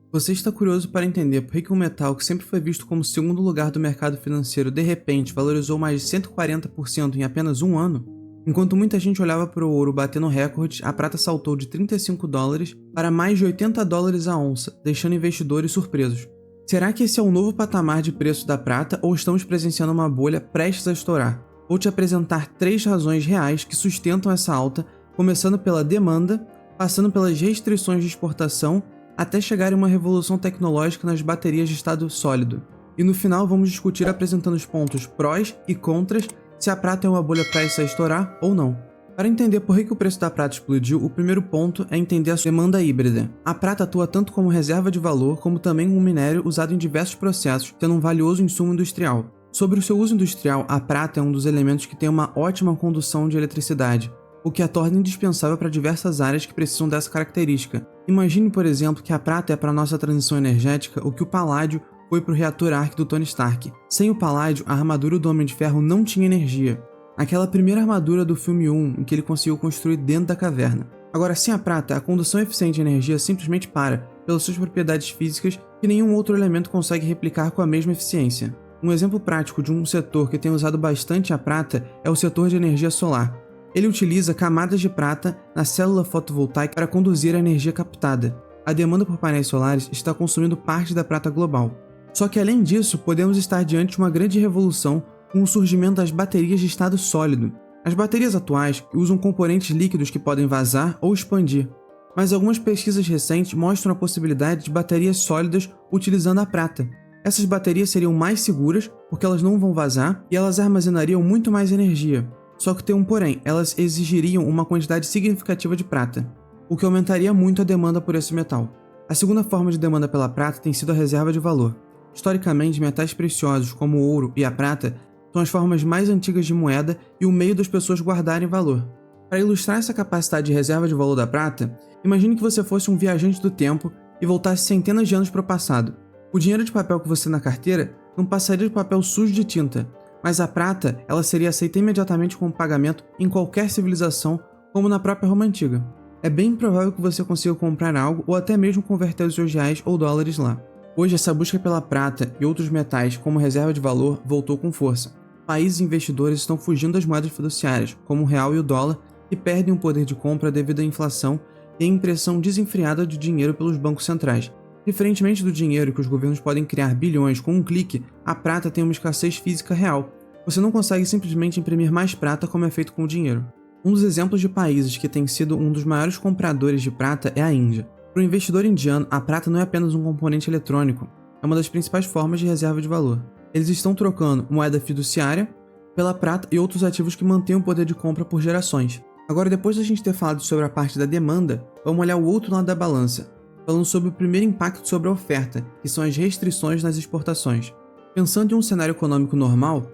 Você está curioso para entender por que um metal que sempre foi visto como segundo lugar do mercado financeiro de repente valorizou mais de 140% em apenas um ano? Enquanto muita gente olhava para o ouro batendo recordes, a prata saltou de $35 para mais de $80 a onça, deixando investidores surpresos. Será que esse é o novo patamar de preço da prata ou estamos presenciando uma bolha prestes a estourar? Vou te apresentar 3 razões reais que sustentam essa alta, começando pela demanda, passando pelas restrições de exportação, até chegar em uma revolução tecnológica nas baterias de estado sólido. E no final vamos discutir apresentando os pontos prós e contras se a prata é uma bolha prestes a estourar ou não. Para entender por que o preço da prata explodiu, o primeiro ponto é entender a sua demanda híbrida. A prata atua tanto como reserva de valor, como também um minério usado em diversos processos, sendo um valioso insumo industrial. Sobre o seu uso industrial, a prata é um dos elementos que tem uma ótima condução de eletricidade, o que a torna indispensável para diversas áreas que precisam dessa característica. Imagine, por exemplo, que a prata é para a nossa transição energética o que o paládio foi para o reator Ark do Tony Stark. Sem o paládio, a armadura do Homem de Ferro não tinha energia. Aquela primeira armadura do filme 1, em que ele conseguiu construir dentro da caverna. Agora, sem a prata, a condução eficiente de energia simplesmente para, pelas suas propriedades físicas, que nenhum outro elemento consegue replicar com a mesma eficiência. Um exemplo prático de um setor que tem usado bastante a prata é o setor de energia solar. Ele utiliza camadas de prata na célula fotovoltaica para conduzir a energia captada. A demanda por painéis solares está consumindo parte da prata global. Só que além disso, podemos estar diante de uma grande revolução com o surgimento das baterias de estado sólido. As baterias atuais usam componentes líquidos que podem vazar ou expandir, mas algumas pesquisas recentes mostram a possibilidade de baterias sólidas utilizando a prata. Essas baterias seriam mais seguras porque elas não vão vazar e elas armazenariam muito mais energia. Só que tem um porém, elas exigiriam uma quantidade significativa de prata, o que aumentaria muito a demanda por esse metal. A segunda forma de demanda pela prata tem sido a reserva de valor. Historicamente, metais preciosos como o ouro e a prata são as formas mais antigas de moeda e o meio das pessoas guardarem valor. Para ilustrar essa capacidade de reserva de valor da prata, imagine que você fosse um viajante do tempo e voltasse centenas de anos para o passado. O dinheiro de papel que você tem na carteira não passaria de papel sujo de tinta, mas a prata ela seria aceita imediatamente como pagamento em qualquer civilização, como na própria Roma Antiga. É bem provável que você consiga comprar algo ou até mesmo converter os seus reais ou dólares lá. Hoje, essa busca pela prata e outros metais como reserva de valor voltou com força. Países e investidores estão fugindo das moedas fiduciárias, como o real e o dólar, e perdem o poder de compra devido à inflação e à impressão desenfreada de dinheiro pelos bancos centrais. Diferentemente do dinheiro que os governos podem criar bilhões com um clique, a prata tem uma escassez física real. Você não consegue simplesmente imprimir mais prata como é feito com o dinheiro. Um dos exemplos de países que tem sido um dos maiores compradores de prata é a Índia. Para o investidor indiano, a prata não é apenas um componente eletrônico, é uma das principais formas de reserva de valor. Eles estão trocando moeda fiduciária pela prata e outros ativos que mantêm o poder de compra por gerações. Agora, depois da gente ter falado sobre a parte da demanda, vamos olhar o outro lado da balança, falando sobre o primeiro impacto sobre a oferta, que são as restrições nas exportações. Pensando em um cenário econômico normal,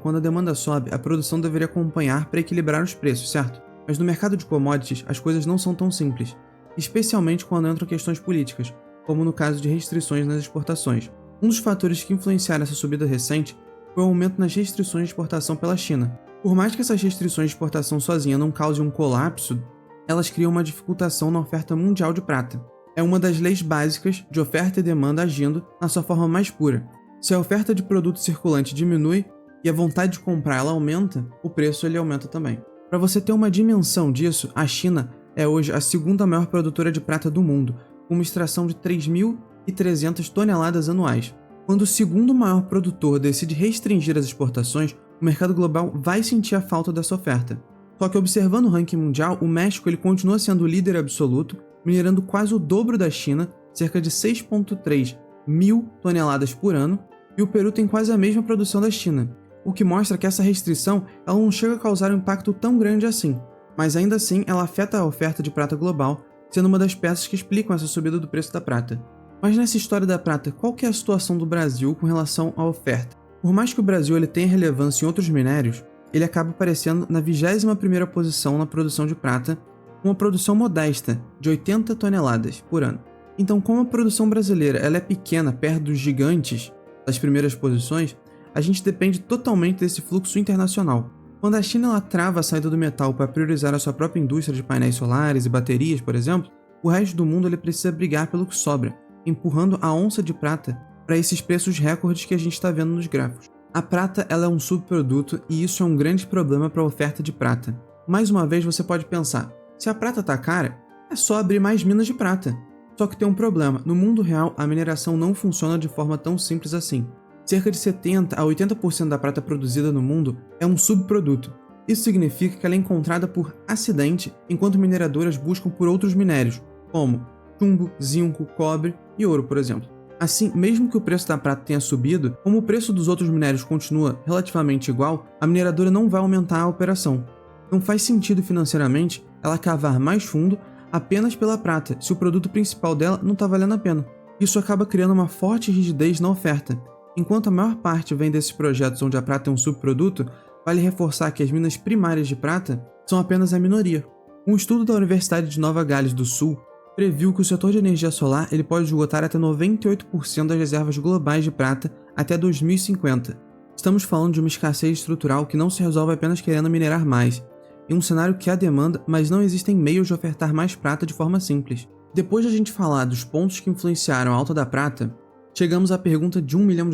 quando a demanda sobe, a produção deveria acompanhar para equilibrar os preços, certo? Mas no mercado de commodities, as coisas não são tão simples, especialmente quando entram questões políticas, como no caso de restrições nas exportações. Um dos fatores que influenciaram essa subida recente foi o aumento nas restrições de exportação pela China. Por mais que essas restrições de exportação sozinha não causem um colapso, elas criam uma dificultação na oferta mundial de prata. É uma das leis básicas de oferta e demanda agindo na sua forma mais pura. Se a oferta de produto circulante diminui e a vontade de comprar ela aumenta, o preço ele aumenta também. Para você ter uma dimensão disso, a China é hoje a segunda maior produtora de prata do mundo, com uma extração de 3.300 toneladas anuais. Quando o segundo maior produtor decide restringir as exportações, o mercado global vai sentir a falta dessa oferta. Só que observando o ranking mundial, o México ele continua sendo o líder absoluto, minerando quase o dobro da China, cerca de 6,3 mil toneladas por ano, e o Peru tem quase a mesma produção da China, o que mostra que essa restrição ela não chega a causar um impacto tão grande assim, mas ainda assim ela afeta a oferta de prata global, sendo uma das peças que explicam essa subida do preço da prata. Mas nessa história da prata, qual que é a situação do Brasil com relação à oferta? Por mais que o Brasil ele tenha relevância em outros minérios, ele acaba aparecendo na 21ª posição na produção de prata, com uma produção modesta de 80 toneladas por ano. Então, como a produção brasileira ela é pequena perto dos gigantes das primeiras posições, a gente depende totalmente desse fluxo internacional. Quando a China ela trava a saída do metal para priorizar a sua própria indústria de painéis solares e baterias, por exemplo, o resto do mundo ele precisa brigar pelo que sobra, empurrando a onça de prata para esses preços recordes que a gente está vendo nos gráficos. A prata ela é um subproduto e isso é um grande problema para a oferta de prata. Mais uma vez você pode pensar, se a prata está cara, é só abrir mais minas de prata. Só que tem um problema, no mundo real a mineração não funciona de forma tão simples assim. Cerca de 70 a 80% da prata produzida no mundo é um subproduto. Isso significa que ela é encontrada por acidente enquanto mineradoras buscam por outros minérios, como chumbo, zinco, cobre e ouro, por exemplo. Assim, mesmo que o preço da prata tenha subido, como o preço dos outros minérios continua relativamente igual, a mineradora não vai aumentar a operação. Não faz sentido financeiramente ela cavar mais fundo apenas pela prata, se o produto principal dela não está valendo a pena. Isso acaba criando uma forte rigidez na oferta. Enquanto a maior parte vem desses projetos onde a prata é um subproduto, vale reforçar que as minas primárias de prata são apenas a minoria. Um estudo da Universidade de Nova Gales do Sul previu que o setor de energia solar ele pode esgotar até 98% das reservas globais de prata até 2050. Estamos falando de uma escassez estrutural que não se resolve apenas querendo minerar mais, em um cenário que há demanda, mas não existem meios de ofertar mais prata de forma simples. Depois de a gente falar dos pontos que influenciaram a alta da prata, chegamos à pergunta de $1 milhão.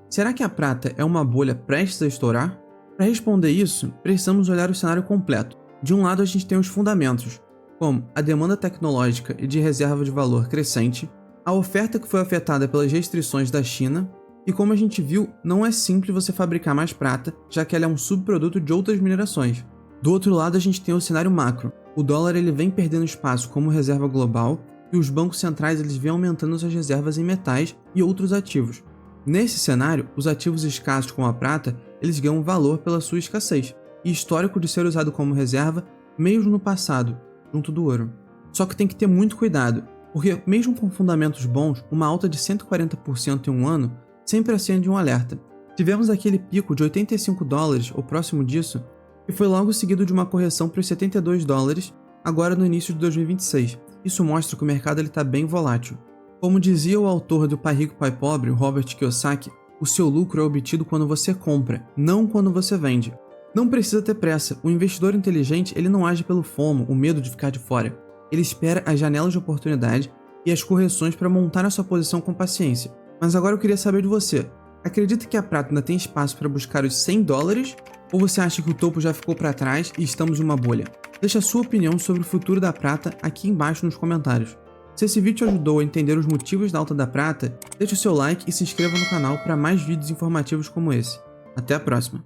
Será que a prata é uma bolha prestes a estourar? Para responder isso, precisamos olhar o cenário completo. De um lado a gente tem os fundamentos, como a demanda tecnológica e de reserva de valor crescente, a oferta que foi afetada pelas restrições da China, e como a gente viu, não é simples você fabricar mais prata, já que ela é um subproduto de outras minerações. Do outro lado a gente tem o cenário macro. O dólar ele vem perdendo espaço como reserva global e os bancos centrais eles vêm aumentando suas reservas em metais e outros ativos. Nesse cenário, os ativos escassos como a prata, eles ganham valor pela sua escassez e histórico de ser usado como reserva mesmo no passado, junto do ouro. Só que tem que ter muito cuidado, porque mesmo com fundamentos bons, uma alta de 140% em um ano sempre acende um alerta. Tivemos aquele pico de $85 ou próximo disso, e foi logo seguido de uma correção para os $72 agora no início de 2026. Isso mostra que o mercado está bem volátil. Como dizia o autor do Pai Rico, Pai Pobre, Robert Kiyosaki, o seu lucro é obtido quando você compra, não quando você vende. Não precisa ter pressa, o investidor inteligente ele não age pelo FOMO, o medo de ficar de fora. Ele espera as janelas de oportunidade e as correções para montar a sua posição com paciência. Mas agora eu queria saber de você, acredita que a prata ainda tem espaço para buscar os $100? Ou você acha que o topo já ficou para trás e estamos em uma bolha? Deixe a sua opinião sobre o futuro da prata aqui embaixo nos comentários. Se esse vídeo te ajudou a entender os motivos da alta da prata, deixe o seu like e se inscreva no canal para mais vídeos informativos como esse. Até a próxima!